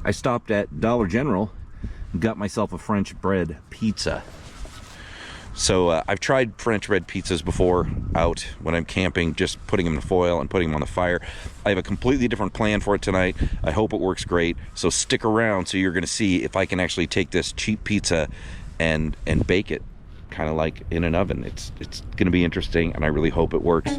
I stopped at Dollar General and got myself a French bread pizza. So I've tried French bread pizzas before out when I'm camping, just putting them in foil and putting them on the fire. I have a completely different plan for it tonight. I hope it works great. So stick around so you're going to see if I can actually take this cheap pizza and bake it kind of like in an oven. It's going to be interesting, and I really hope it works.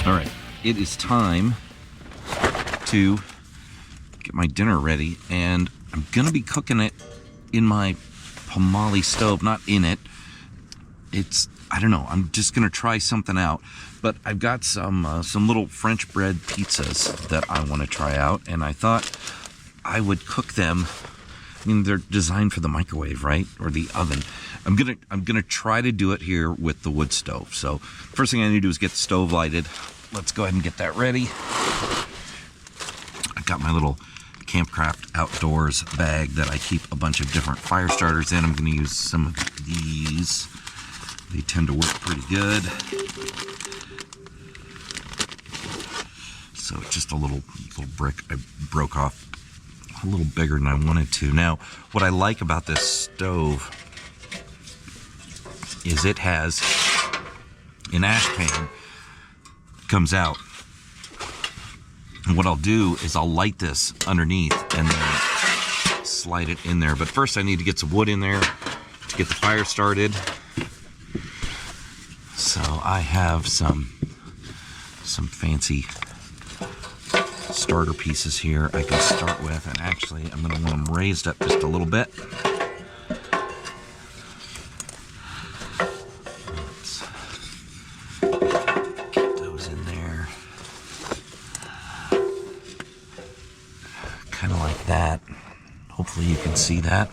All right, it is time to get my dinner ready, and I'm gonna be cooking it in my Pomoly stove, not in it. I don't know, I'm just gonna try something out. But I've got some little French bread pizzas that I wanna try out, and I thought I would cook them. I mean, they're designed for the microwave, right? Or the oven. I'm gonna try to do it here with the wood stove. So first thing I need to do is get the stove lighted. Let's go ahead and get that ready. I've got my little Campcraft Outdoors bag that I keep a bunch of different fire starters in. I'm gonna use some of these. They tend to work pretty good. So just a little brick I broke off a little bigger than I wanted to. Now, what I like about this stove is it has an ash pan comes out, and what I'll do is I'll light this underneath and then slide it in there. But first I need to get some wood in there to get the fire started. So I have some fancy starter pieces here I can start with, and actually I'm going to want them raised up just a little bit. Kind of like that. Hopefully you can see that.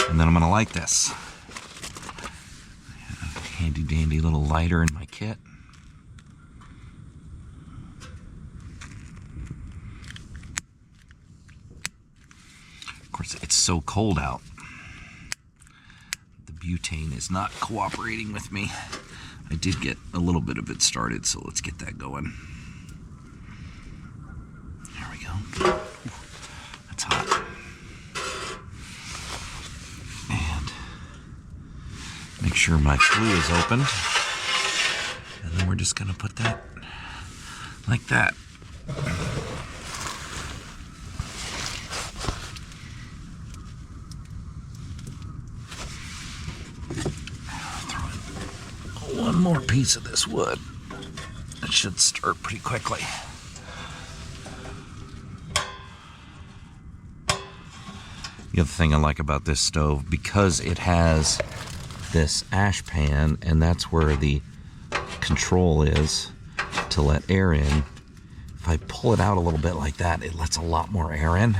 And then I'm gonna light this. Handy dandy little lighter in my kit. Of course, it's so cold out. The butane is not cooperating with me. I did get a little bit of it started, so let's get that going. That's hot. And make sure my flue is open. And then we're just going to put that like that. Throw in one more piece of this wood. It should start pretty quickly. The other thing I like about this stove, because it has this ash pan, and that's where the control is to let air in. If I pull it out a little bit like that, it lets a lot more air in.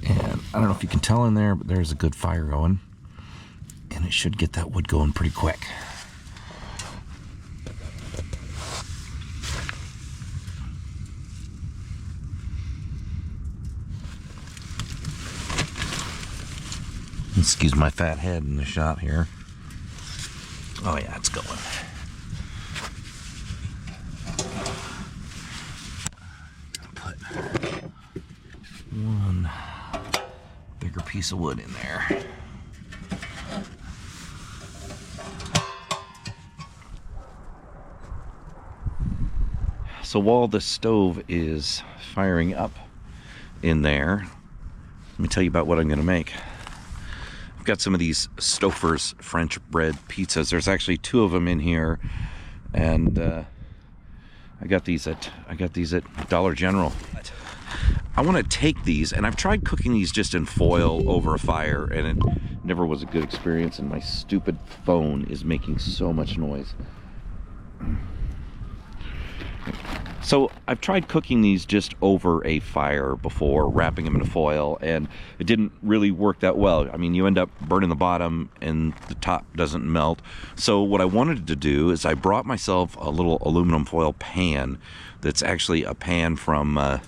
And I don't know if you can tell in there, but there's a good fire going. And it should get that wood going pretty quick. Excuse my fat head in the shot here. Oh yeah, it's going. Put one bigger piece of wood in there. So while the stove is firing up in there, let me tell you about what I'm going to make. I've got some of these Stouffer's French bread pizzas. There's actually 2 of them in here, and I got these at Dollar General. I want to take these, and I've tried cooking these just in foil over a fire, and it never was a good experience, and my stupid phone is making so much noise. So I've tried cooking these just over a fire before, wrapping them in foil, and it didn't really work that well. I mean, you end up burning the bottom and the top doesn't melt. So what I wanted to do is I brought myself a little aluminum foil pan that's actually a pan from,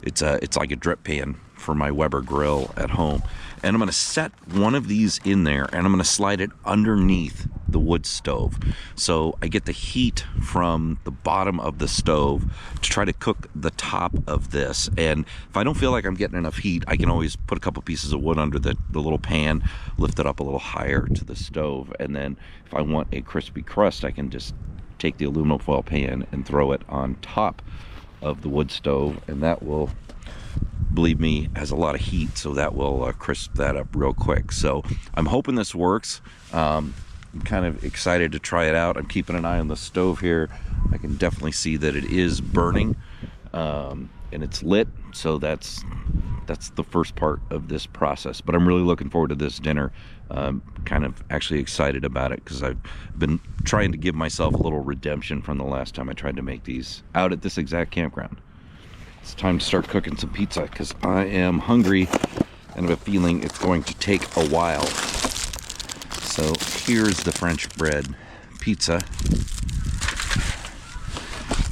it's like a drip pan for my Weber grill at home. And I'm going to set one of these in there, and I'm going to slide it underneath the wood stove. So I get the heat from the bottom of the stove to try to cook the top of this. And if I don't feel like I'm getting enough heat, I can always put a couple pieces of wood under the little pan, lift it up a little higher to the stove. And then if I want a crispy crust, I can just take the aluminum foil pan and throw it on top of the wood stove, and that will, believe me, has a lot of heat, so that will crisp that up real quick. So I'm hoping this works. I'm kind of excited to try it out. I'm keeping an eye on the stove here. I can definitely see that it is burning, and it's lit, so that's the first part of this process. But I'm really looking forward to this dinner. Kind of actually excited about it because I've been trying to give myself a little redemption from the last time I tried to make these out at this exact campground. It's time to start cooking some pizza because I am hungry and have a feeling it's going to take a while. So here's the French bread pizza.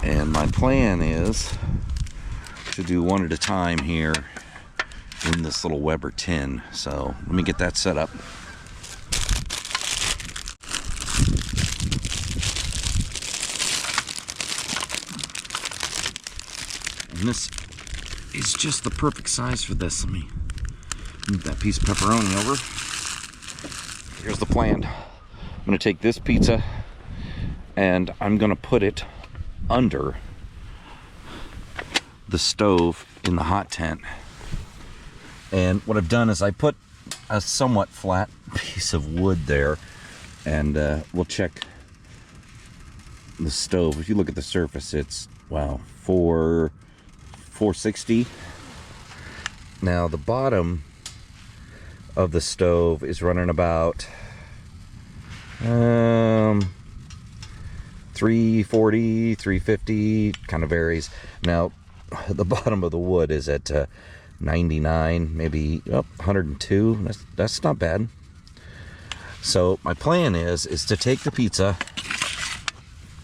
And my plan is to do one at a time here in this little Weber tin. So let me get that set up. And this is just the perfect size for this. Let me move that piece of pepperoni over. Here's the plan. I'm going to take this pizza and I'm going to put it under the stove in the hot tent. And what I've done is I put a somewhat flat piece of wood there, and we'll check the stove. If you look at the surface, it's, wow, 460. Now the bottom of the stove is running about 340, 350, kind of varies. Now the bottom of the wood is at 99, maybe 102. That's not bad. So my plan is to take the pizza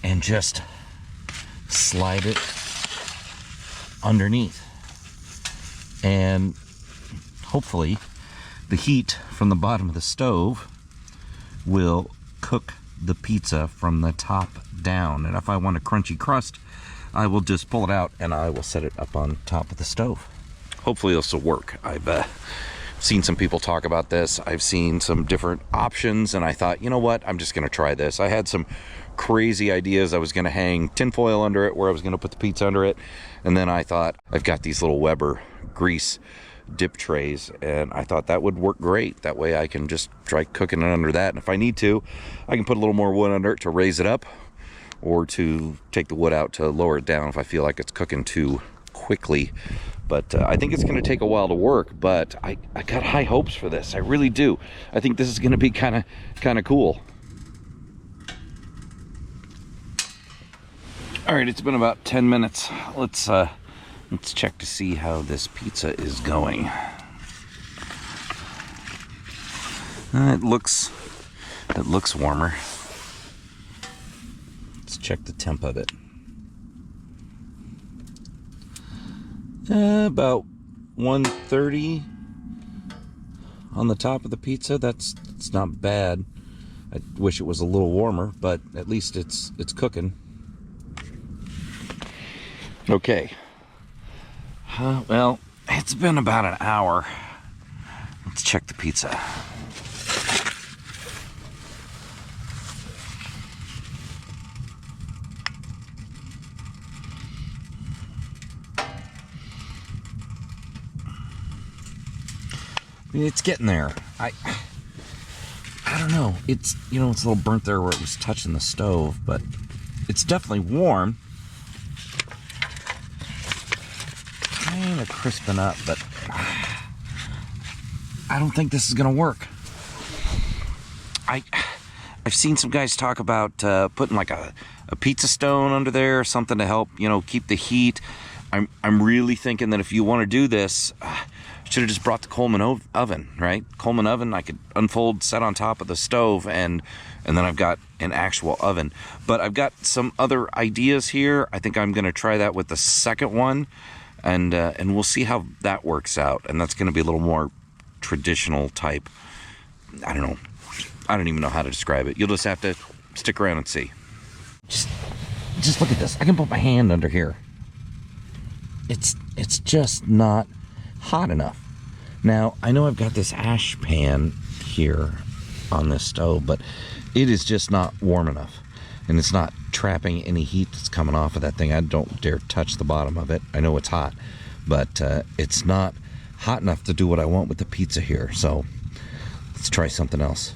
and just slide it underneath, and hopefully the heat from the bottom of the stove will cook the pizza from the top down. And if I want a crunchy crust, I will just pull it out and I will set it up on top of the stove. Hopefully this will work. I've seen some people talk about this. I've seen some different options, and I thought, you know what, I'm just gonna try this. I had some crazy ideas. I was gonna hang tinfoil under it, where I was gonna put the pizza under it, and then I thought, I've got these little Weber grease dip trays, and I thought that would work great. That way I can just try cooking it under that, and if I need to, I can put a little more wood under it to raise it up, or to take the wood out to lower it down if I feel like it's cooking too quickly. But I think it's going to take a while to work, but I got high hopes for this. I really do. I think this is going to be kind of cool. All right, it's been about 10 minutes. Let's check to see how this pizza is going. It looks warmer. Let's check the temp of it. About 130 on the top of the pizza. It's not bad. I wish it was a little warmer, but at least it's cooking. Okay. Well, it's been about an hour. Let's check the pizza. It's getting there. I don't know. It's, it's a little burnt there where it was touching the stove, but it's definitely warm. Kind of crisping up, but I don't think this is gonna work. I've seen some guys talk about putting like a pizza stone under there or something to help, you know, keep the heat. I'm really thinking that if you want to do this, should have just brought the Coleman oven, right? Coleman oven, I could unfold, set on top of the stove, and then I've got an actual oven. But I've got some other ideas here. I think I'm going to try that with the second one, and we'll see how that works out. And that's going to be a little more traditional type. I don't know. I don't even know how to describe it. You'll just have to stick around and see. Just look at this. I can put my hand under here. It's just not hot enough. Now, I know I've got this ash pan here on this stove, but it is just not warm enough. And it's not trapping any heat that's coming off of that thing. I don't dare touch the bottom of it. I know it's hot, but it's not hot enough to do what I want with the pizza here. So let's try something else.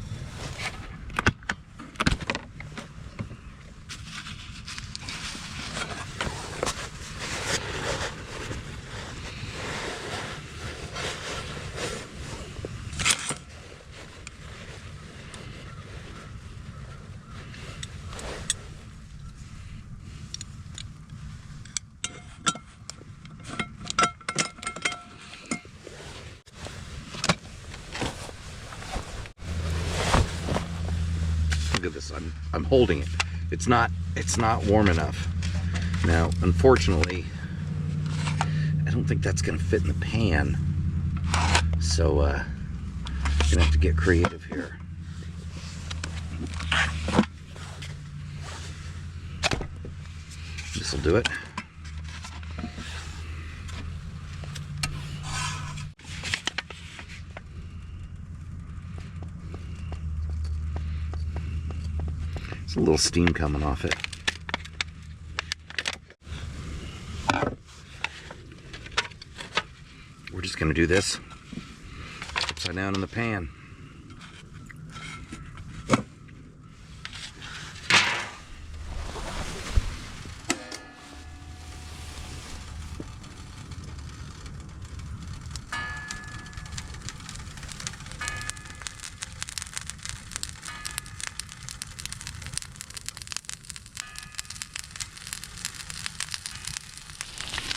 Look at this. I'm holding it. It's not warm enough. Now, unfortunately, I don't think that's gonna fit in the pan. So I'm gonna have to get creative here. This'll do it. There's a little steam coming off it. We're just gonna do this upside down in the pan.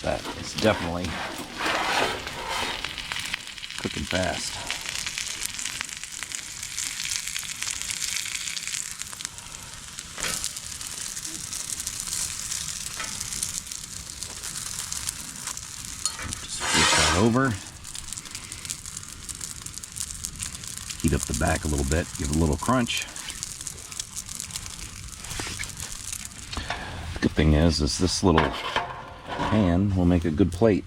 That is definitely cooking fast. Just flip that over. Heat up the back a little bit, give it a little crunch. The good thing is this little pan will make a good plate.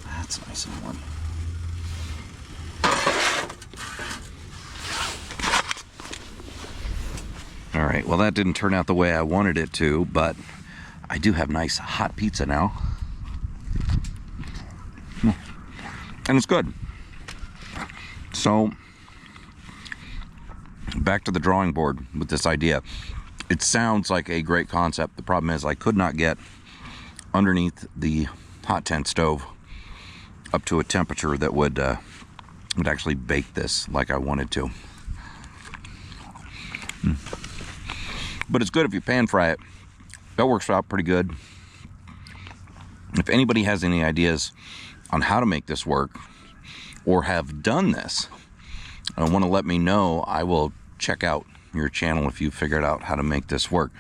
That's nice and warm. All right, well, that didn't turn out the way I wanted it to, but I do have nice hot pizza now. And it's good. So back to the drawing board with this idea. It sounds like a great concept. The problem is I could not get underneath the hot tent stove up to a temperature that would actually bake this like I wanted to. But it's good if you pan fry it. That works out pretty good. If anybody has any ideas on how to make this work or have done this and want to let me know, I will check out your channel if you figured out how to make this work.